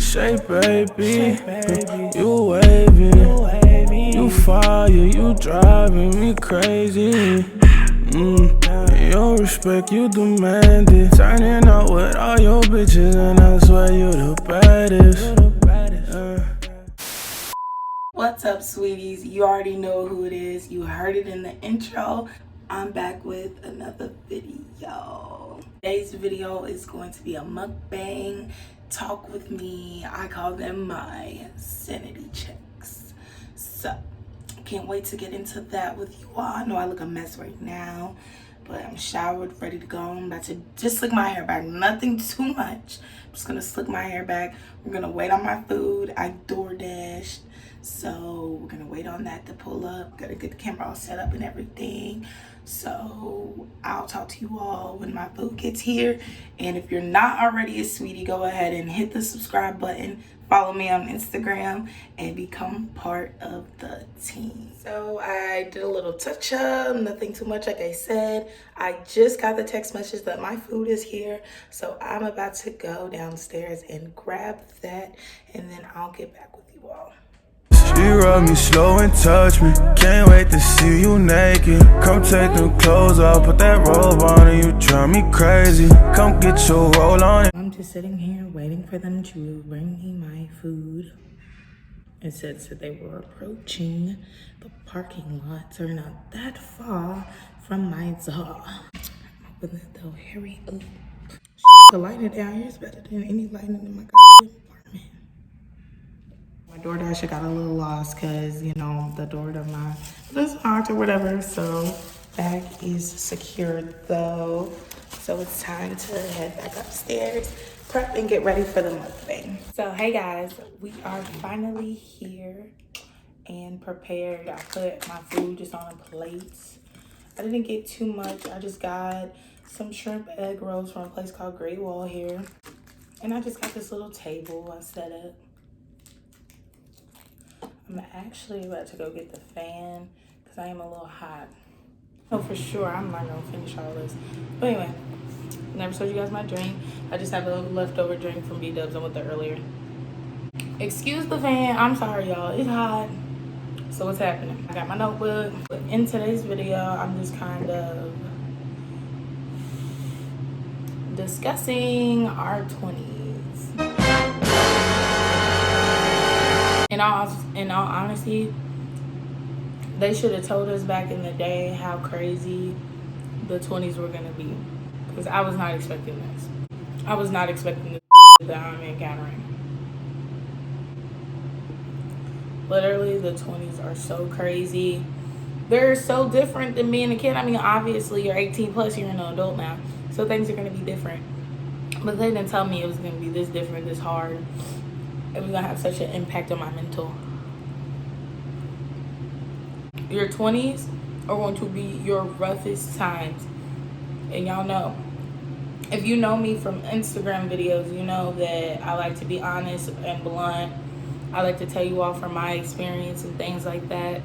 Say baby, you wavy, you fire, you driving me crazy. Your respect, you demand it. Turning up with all your bitches, and I swear you the baddest. What's up, sweeties? You already know who it is. You heard it in the intro. I'm back with another video. Today's video is going to be a mukbang. Talk with me. I call them my sanity checks. So, can't wait to get into that with you all. I know I look a mess right now, but I'm showered, ready to go. I'm about to just slick my hair back. Nothing too much. I'm just gonna slick my hair back. We're gonna wait on my food. I DoorDashed. So we're gonna wait on that to pull up. Gotta get the camera all set up and everything. So I'll talk to you all when my food gets here. And if you're not already a sweetie, go ahead and hit the subscribe button. Follow me on Instagram and become part of the team. So I did a little touch up, nothing too much like I said. I just got the text message that my food is here. So I'm about to go downstairs and grab that, and then I'll get back with you all. She rub me slow and touch me. Can't wait to see you naked. Come take them clothes off, put that robe on, and you drive me crazy. Come get your roll on. I'm just sitting here waiting for them to bring me my food. It said that they were approaching the parking lot. They're not that far from my door. But they'll hurry up. The lighting down here is better than any lighting in my goddamn apartment. My DoorDash got a little lost because, you know, the door to my this locked or whatever. So bag is secured though. So it's time to head back upstairs, prep and get ready for the mukbang. So hey guys, we are finally here and prepared. I put my food just on a plate. I didn't get too much. I just got some shrimp egg rolls from a place called Great Wall here. And I just got this little table I set up. I'm actually about to go get the fan because I am a little hot. Oh, for sure, I'm not gonna finish all this. But anyway, never showed you guys my drink. I just have a leftover drink from B-Dubs I went there earlier. Excuse the fan, I'm sorry y'all, it's hot. So what's happening? I got my notebook. But in today's video, I'm just kind of discussing our 20s. In all honesty, they should have told us back in the day how crazy the 20s were gonna be. Because I was not expecting this. I was not expecting the that I'm encountering. Literally, the 20s are so crazy. They're so different than being a kid. I mean, obviously, you're 18 plus, you're an adult now. So things are gonna be different. But they didn't tell me it was gonna be this different, this hard. It was gonna have such an impact on my mental. Your 20s are going to be your roughest times. And y'all know, if you know me from Instagram videos, you know that I like to be honest and blunt. I like to tell you all from my experience and things like that.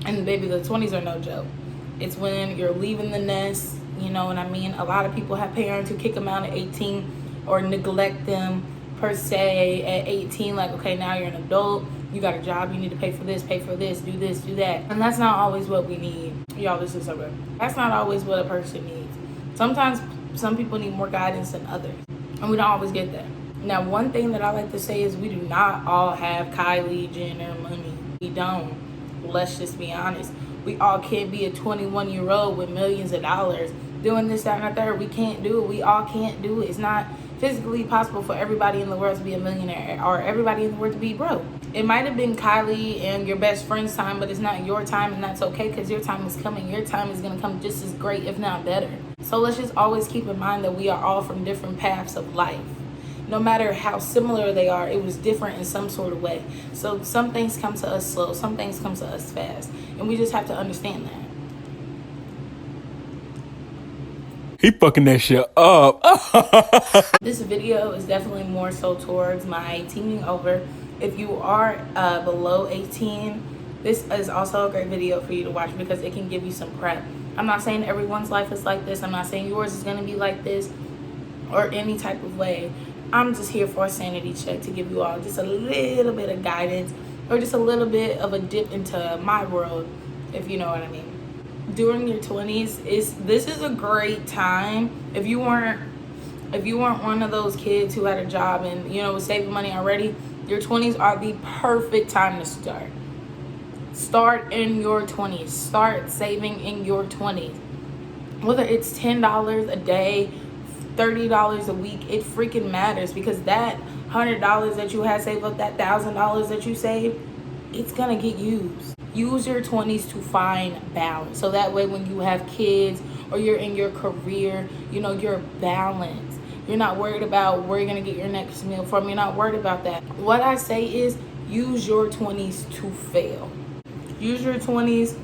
And baby, the 20s are no joke. It's when you're leaving the nest, you know what I mean? A lot of people have parents who kick them out at 18 or neglect them per se at 18. Like, okay, now you're an adult. You got a job, you need to pay for this, do this, do that. And that's not always what we need. Y'all, this is so good. That's not always what a person needs. Sometimes some people need more guidance than others. And we don't always get that. Now, one thing that I like to say is we do not all have Kylie Jenner money. We don't. Let's just be honest. We all can't be a 21-year-old with millions of dollars doing this, that, and the third. We can't do it. We all can't do it. It's not physically possible for everybody in the world to be a millionaire or everybody in the world to be broke. It might have been Kylie and your best friend's time, but it's not your time, and that's okay because your time is coming. Your time is going to come just as great, if not better. So let's just always keep in mind that we are all from different paths of life. No matter how similar they are, it was different in some sort of way. So some things come to us slow, some things come to us fast, and we just have to understand that. He fucking that shit up. This video is definitely more so towards my teaming over. If you are below 18, this is also a great video for you to watch because it can give you some prep. I'm not saying everyone's life is like this. I'm not saying yours is going to be like this or any type of way. I'm just here for a sanity check to give you all just a little bit of guidance, or just a little bit of a dip into my world, if you know what I mean. During your 20s, this is a great time. If you weren't one of those kids who had a job and was saving money already, your 20s are the perfect time to start. Start in your 20s. Start saving in your 20s. Whether it's $10 a day, $30 a week, it freaking matters, because that $100 that you had saved up, that $1,000 that you saved, it's gonna get used. Use your 20s to find balance, so that way when you have kids or you're in your career, you're balanced. You're not worried about where you're gonna get your next meal from. You're not worried about that. What I say is, use your 20s to fail. Use your 20s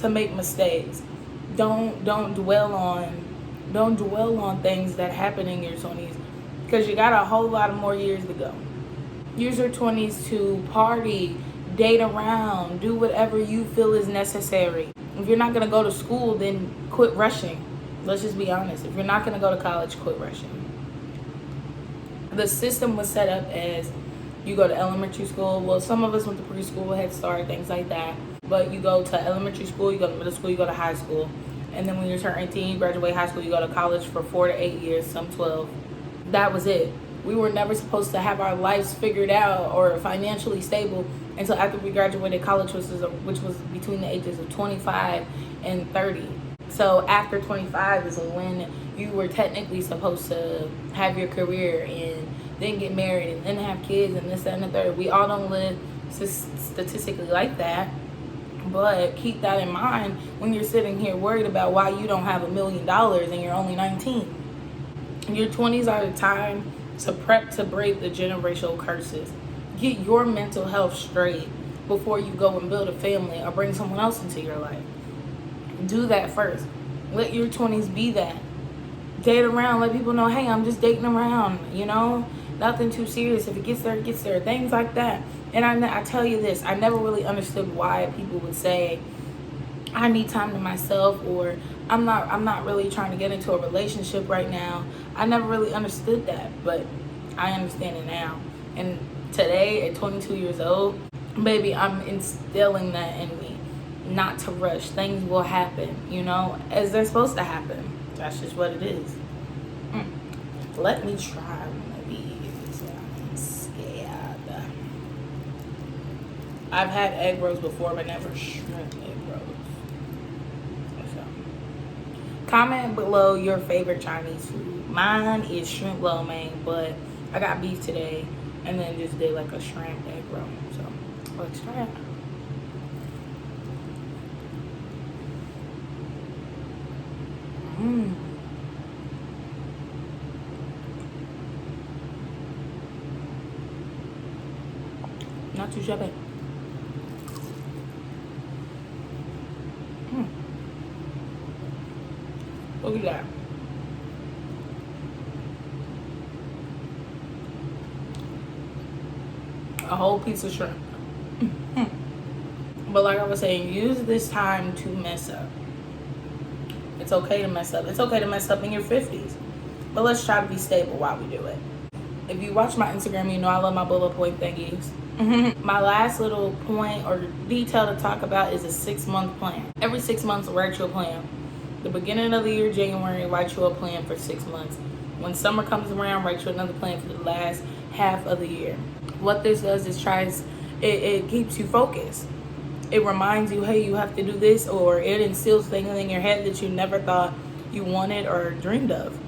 to make mistakes. Don't dwell on things that happen in your 20s, because you got a whole lot of more years to go. Use your 20s to party, date around, do whatever you feel is necessary. If you're not going to go to school, then quit rushing. Let's just be honest. If you're not going to go to college, quit rushing. The system was set up as you go to elementary school. Well, some of us went to preschool, Head Start, things like that. But you go to elementary school, you go to middle school, you go to high school. And then when you turn 18, you graduate high school, you go to college for 4 to 8 years, some 12. That was it. We were never supposed to have our lives figured out or financially stable until after we graduated college, which was between the ages of 25 and 30. So after 25 is when you were technically supposed to have your career and then get married and then have kids and this, that, and the third. We all don't live statistically like that. But keep that in mind when you're sitting here worried about why you don't have $1 million and you're only 19. Your 20s are the time to prep to break the generational curses. Get your mental health straight before you go and build a family or bring someone else into your life. Do that first. Let your 20s be that. Date around. Let people know, hey, I'm just dating around, Nothing too serious. If it gets there, it gets there. Things like that. And I tell you this, I never really understood why people would say, I need time to myself, or I'm not really trying to get into a relationship right now. I never really understood that, but I understand it now. And today, at 22 years old, baby, I'm instilling that in me. Not to rush. Things will happen, as they're supposed to happen. That's just what it is. Let me try one of these. I'm scared. I've had egg rolls before, but never shrimp egg rolls. So, comment below your favorite Chinese food. Mine is shrimp lo mein, but I got beef today and then just did like a shrimp egg roll. So let's try it. Not too shabby. Look at that. A whole piece of shrimp. But like I was saying, use this time to mess up. It's okay to mess up. It's okay to mess up in your 50s. But let's try to be stable while we do it. If you watch my Instagram, you know I love my bullet point thingies. My last little point or detail to talk about is a 6-month plan. Every 6 months, write you a plan. The beginning of the year, January, write you a plan for 6 months. When summer comes around, write you another plan for the last half of the year. What this does is it keeps you focused. It reminds you, hey, you have to do this, or it instills things in your head that you never thought you wanted or dreamed of.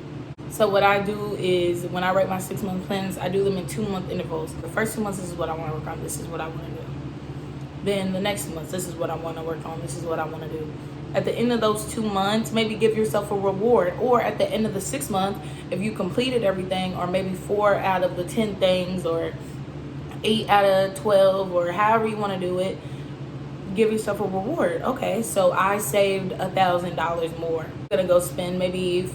So what I do is when I write my 6-month plans, I do them in 2-month intervals. The first 2 months, this is what I want to work on. This is what I want to do. Then the next month, this is what I want to work on. This is what I want to do. At the end of those 2 months, maybe give yourself a reward. Or at the end of the 6th month, if you completed everything, or maybe 4 out of the 10 things, or 8 out of 12, or however you want to do it, give yourself a reward. Okay, so I saved $1,000 more. I'm gonna go spend maybe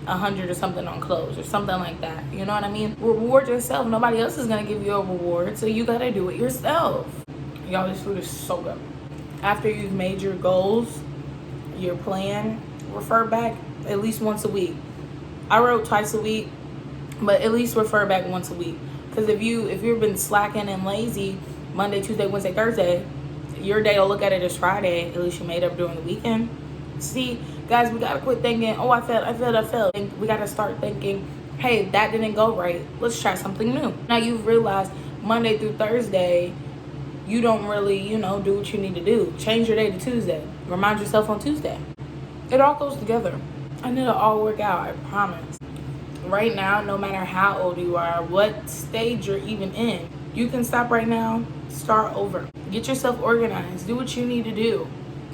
$100 or something on clothes or something like that. You know what I mean? Reward yourself. Nobody else is gonna give you a reward, so you gotta do it yourself. Y'all, this food is so good. After you've made your goals, your plan, refer back at least once a week. I wrote twice a week. but at least refer back once a week. Because if you've been slacking and lazy Monday, Tuesday, Wednesday, Thursday, your day will look at it as Friday. At least you made up during the weekend. See, guys, we gotta quit thinking, oh, I failed. And we gotta start thinking, hey, that didn't go right. Let's try something new. Now you've realized Monday through Thursday, you don't really, do what you need to do. Change your day to Tuesday. Remind yourself on Tuesday. It all goes together. And it'll all work out, I promise. Right now, no matter how old you are, what stage you're even in, you can stop right now, start over. Get yourself organized. Do what you need to do.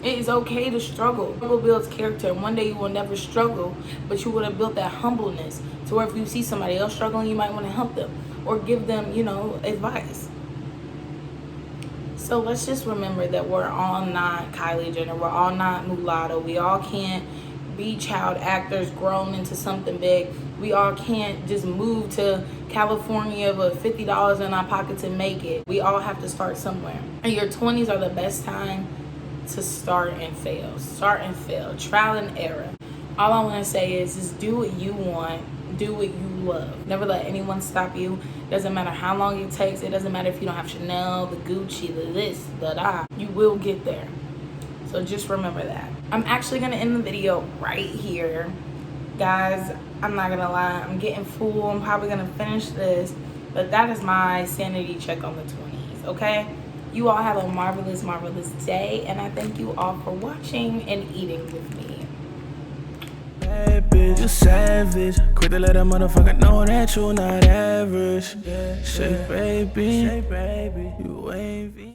It is okay to struggle. Struggle builds character. And one day you will never struggle, but you would have built that humbleness to where if you see somebody else struggling, you might want to help them or give them, advice. So let's just remember that we're all not Kylie Jenner. We're all not Mulatto. We all can't be child actors grown into something big. We all can't just move to California with $50 in our pocket to make it. We all have to start somewhere. And your 20s are the best time to start and fail. Start and fail. Trial and error. All I want to say is just do what you want. Do what you love. Never let anyone stop you. Doesn't matter how long it takes. It doesn't matter if you don't have Chanel, the Gucci, the this, the that. You will get there. So just remember that. I'm actually going to end the video right here. Guys, I'm not going to lie. I'm getting full. I'm probably going to finish this. But that is my sanity check on the 20s. Okay? You all have a marvelous, marvelous day. And I thank you all for watching and eating with me. Hey, bitch, you savage. Quick to let a motherfucker know that you not average. Say, baby, you wavy.